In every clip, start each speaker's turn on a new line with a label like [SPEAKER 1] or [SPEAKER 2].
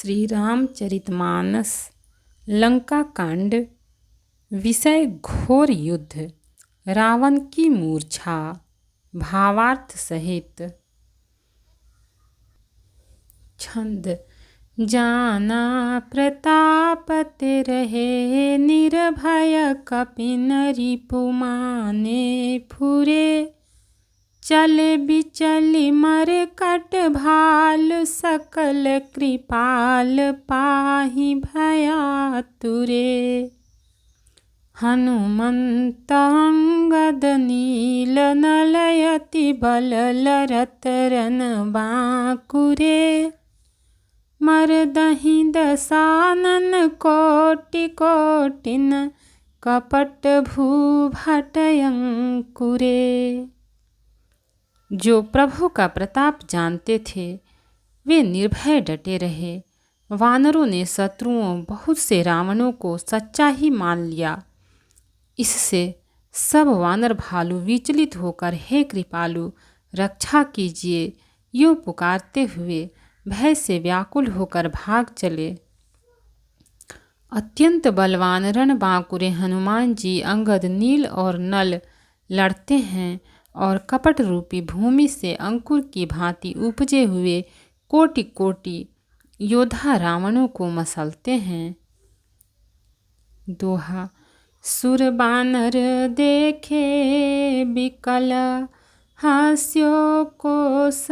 [SPEAKER 1] श्री रामचरितमानस लंका कांड। विषय घोर युद्ध, रावण की मूर्छा। भावार्थ सहित। छंद। जाना प्रताप रहे निर्भय कपिन रिपुमाने फुरे। चल बिचल मरकट भाल सकल कृपाल पाहि भयातुरे। हनुमंत अंगद नील नलयति बल लरत रन बांकुरे। मरदहि दसानन कोटि कोटिन कपट भूभट अंकुरे। जो प्रभु का प्रताप जानते थे वे निर्भय डटे रहे। वानरों ने शत्रुओं बहुत से रावणों को सच्चा ही मान लिया। इससे सब वानर भालू विचलित होकर हे कृपालु रक्षा कीजिए यूँ पुकारते हुए भय से व्याकुल होकर भाग चले। अत्यंत बलवान रणबांकुरे हनुमान जी अंगद नील और नल लड़ते हैं और कपट रूपी भूमि से अंकुर की भांति उपजे हुए कोटि कोटि योद्धा रावणों को मसलते हैं। दोहा। सुर बानर देखे बिकल हास्यो कौशलाधीश।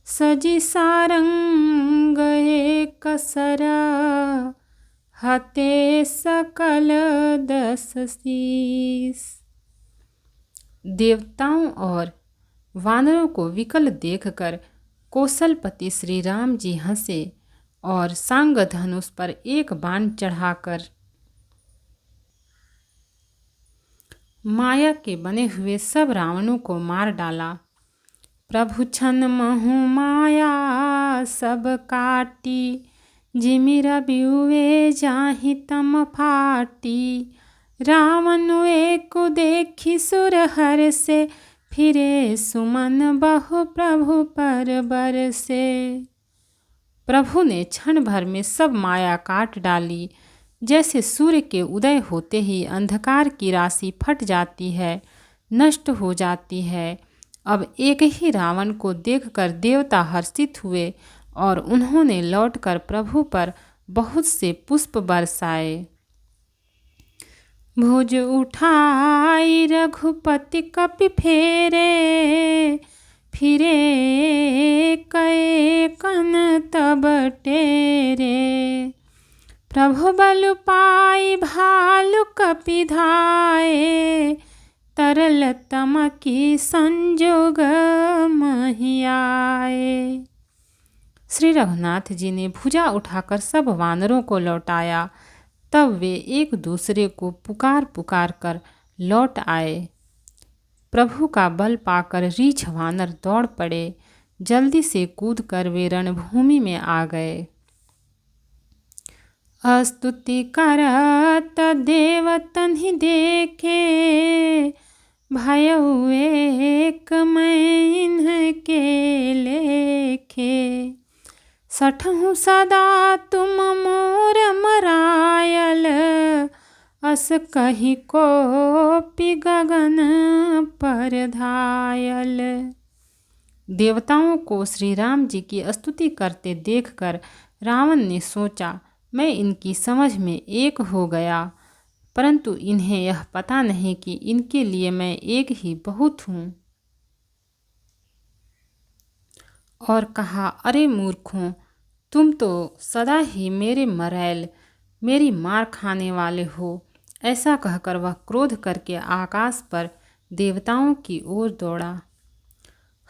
[SPEAKER 1] सजी सारंग एक सर हते सकल 10 शीश। देवताओं और वानरों को विकल देखकर कौशलपति श्री राम जी हंसे और सांग धनुष पर एक बाण चढ़ाकर माया के बने हुए सब रावणों को मार डाला। प्रभु छन महु माया सब काटी। जिमिर बिउवे जाहि तम फाटी। रावण एक देखी सुर हर से फिरे सुमन बहु प्रभु पर बरसे। प्रभु ने क्षण भर में सब माया काट डाली। जैसे सूर्य के उदय होते ही अंधकार की राशि फट जाती है, नष्ट हो जाती है। अब एक ही रावण को देखकर देवता हर्षित हुए और उन्होंने लौटकर प्रभु पर बहुत से पुष्प बरसाए। भुज उठाई रघुपति कपि फेरे। फिरे कए कन तब टेरे। प्रभु बल पाई भालु कपि धाये। तरल तम की संजोग महियाए। श्री रघुनाथ जी ने भुजा उठाकर सब वानरों को लौटाया। तब वे एक दूसरे को पुकार पुकार कर लौट आए। प्रभु का बल पाकर रीछ वानर दौड़ पड़े। जल्दी से कूदकर वे रणभूमि में आ गए। स्तुति करत देवतन ही देखे। भयउ एक मैं के लेखे। सठहु सदा तुम मोर मरायल। अस कही कोपि गगन पर धायल। देवताओं को श्री राम जी की स्तुति करते देखकर रावण ने सोचा मैं इनकी समझ में एक हो गया, परंतु इन्हें यह पता नहीं कि इनके लिए मैं एक ही बहुत हूँ। और कहा अरे मूर्खों, तुम तो सदा ही मेरे मरैल मेरी मार खाने वाले हो। ऐसा कहकर वह क्रोध करके आकाश पर देवताओं की ओर दौड़ा।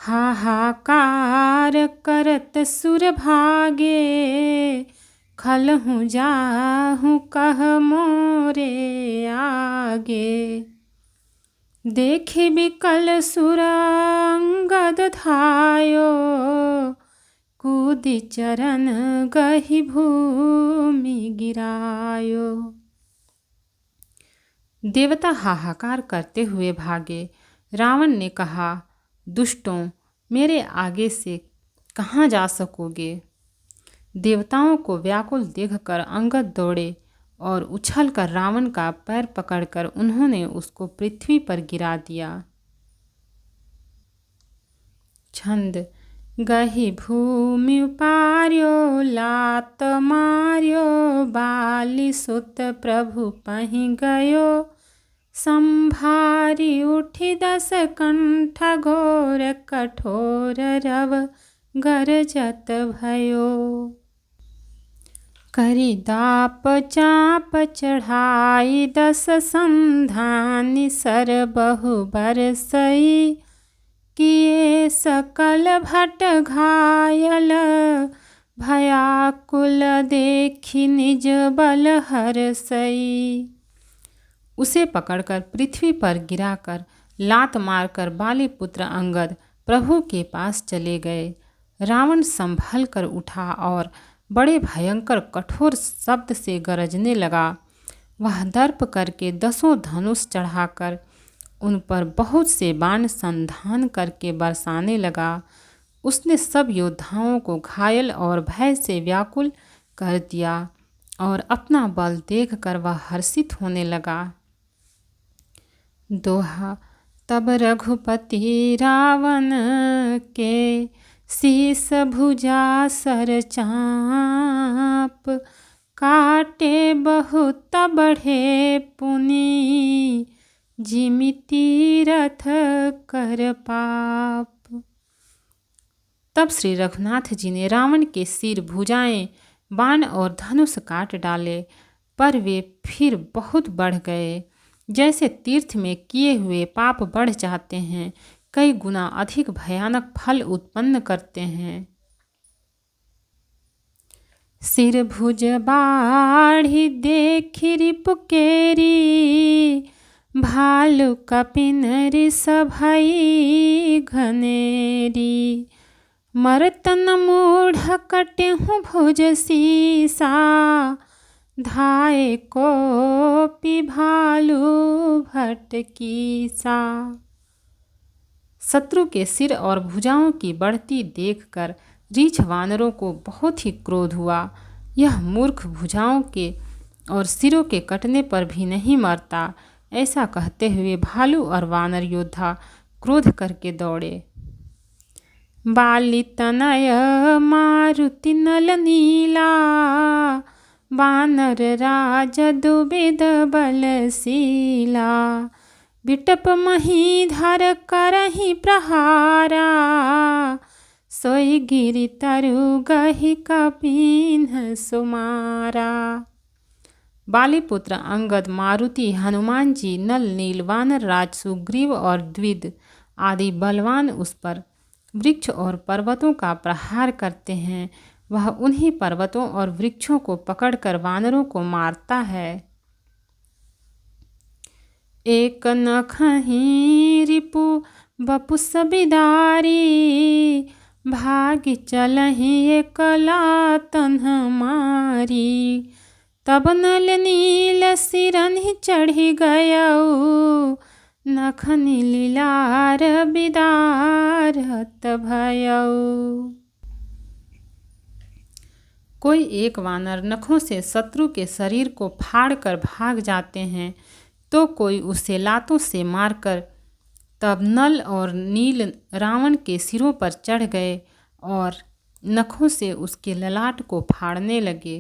[SPEAKER 1] हाहाकार करत सुर भागे। खलहु जाहु कह मोरे आगे। देखि बिकल सुर अंगद धायो। कूदि चरण गहि भूमि गिरायो। देवता हाहाकार करते हुए भागे। रावण ने कहा दुष्टों, मेरे आगे से कहाँ जा सकोगे। देवताओं को व्याकुल देखकर अंगद दौड़े और उछलकर रावण का पैर पकड़कर उन्होंने उसको पृथ्वी पर गिरा दिया। छंद। गही भूमि उपार्यो लात मार्यो बाली सुत प्रभु पहि गयो संभारी उठी 10 कंठ घोर कठोर रव गरजत भयो। करी दाप चाप चढ़ाई 10 संधानी सर बहु बरसई किए सकल भट घायल भयाकुल देखी निज बल हरसई। उसे पकड़कर पृथ्वी पर गिराकर लात मारकर बालीपुत्र अंगद प्रभु के पास चले गए। रावण संभल कर उठा और बड़े भयंकर कठोर शब्द से गरजने लगा। वह दर्प करके 10 धनुष चढ़ाकर उन पर बहुत से बाण संधान करके बरसाने लगा। उसने सब योद्धाओं को घायल और भय से व्याकुल कर दिया और अपना बल देखकर वह हर्षित होने लगा। दोहा। तब रघुपति रावण के शीस भुजा सर चाप काटे बहुत बढ़े पुनि जिमि तीरथ कर पाप। तब श्री रघुनाथ जी ने रावण के सिर भुजाएं बाण और धनुष काट डाले, पर वे फिर बहुत बढ़ गए। जैसे तीर्थ में किए हुए पाप बढ़ जाते हैं, कई गुना अधिक भयानक फल उत्पन्न करते हैं। सिर भुज बाढ़ी देखी रिपुकेरी भालू कपिन ऋषभई घनेरी मर्तन मूढ़ कटेहु भुज सीसा धाये कोपि भालू भटकीसा। शत्रु के सिर और भुजाओं की बढ़ती देखकर रीछ वानरों को बहुत ही क्रोध हुआ। यह मूर्ख भुजाओं के और सिरों के कटने पर भी नहीं मरता, ऐसा कहते हुए भालू और वानर योद्धा क्रोध करके दौड़े। बाली तनय मारुति नल नीला वानर राज दुबिद बलशीला बिटप महीधर करहि प्रहारा सोई गिरि तरु गहि कपिन सुमारा। बालीपुत्र अंगद, मारुति, हनुमान जी, नल, नील, वानर राज सुग्रीव और द्विद आदि बलवान उस पर वृक्ष और पर्वतों का प्रहार करते हैं। वह उन्हीं पर्वतों और वृक्षों को पकड़कर वानरों को मारता है। एक नखहि रिपु बपु सबिदारी भागि चलहि एकला तन्ह मारी तब नल नील सिरनि चढ़ी गयऊ नखनि लीलार बिदारत भयऊ। कोई एक वानर नखों से शत्रु के शरीर को फाड़कर भाग जाते हैं, तो कोई उसे लातों से मारकर तब नल और नील रावण के सिरों पर चढ़ गए और नखों से उसके ललाट को फाड़ने लगे।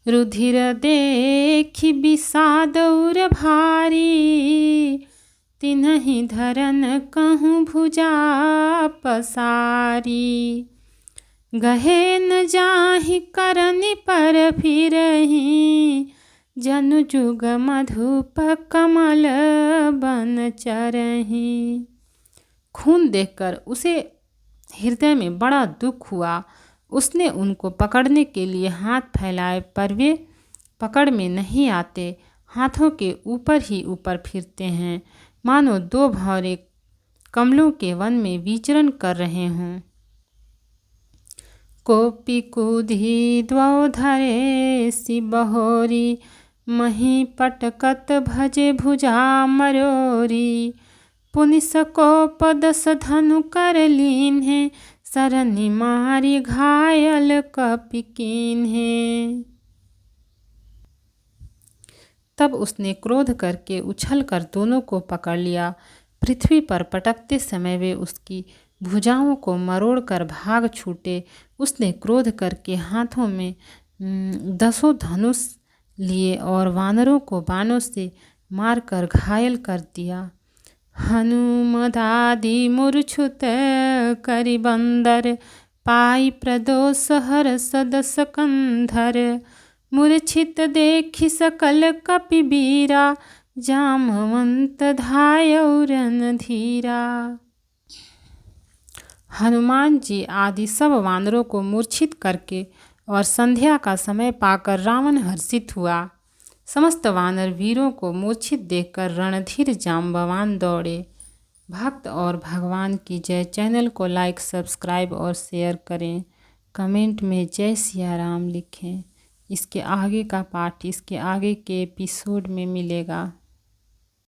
[SPEAKER 1] रुधिर देखि विषाद उर भारी तिन्हि धरन कहूँ भुजा पसारी गहे न जाहि करनि पर फिरहि जनु जुग मधुप कमल बन चरहि। खून देखकर उसे हृदय में बड़ा दुख हुआ। उसने उनको पकड़ने के लिए हाथ फैलाए, पर वे पकड़ में नहीं आते, हाथों के ऊपर ही ऊपर फिरते हैं, मानो 2 भंवरे कमलों के वन में विचरण कर रहे हों। कोपि कूधी द्वौ धरे सि बहोरी मही पटकत भजे भुजा मरोरी पुनि सकोप 10 धनु कर लीन्हे सरनि मारी घायल कपि कीन्हे। तब उसने क्रोध करके उछल कर दोनों को पकड़ लिया। पृथ्वी पर पटकते समय वे उसकी भुजाओं को मरोड़ कर भाग छूटे। उसने क्रोध करके हाथों में 10 धनुष लिए और वानरों को बाणों से मारकर घायल कर दिया। हनुमदादि मूर्छित करि बंदर, पाई प्रदोष हर्षद सकंधर। मूर्छित देखि सकल कपि बीरा, जामवंत धायौ रणधीरा। हनुमान जी आदि सब वानरों को मूर्छित करके और संध्या का समय पाकर रावण हर्षित हुआ। समस्त वानर वीरों को मूर्छित देखकर रणधीर जाम्बवान दौड़े। भक्त और भगवान की जय। चैनल को लाइक, सब्सक्राइब और शेयर करें। कमेंट में जय सिया राम लिखें। इसके आगे का पार्ट इसके आगे के एपिसोड में मिलेगा।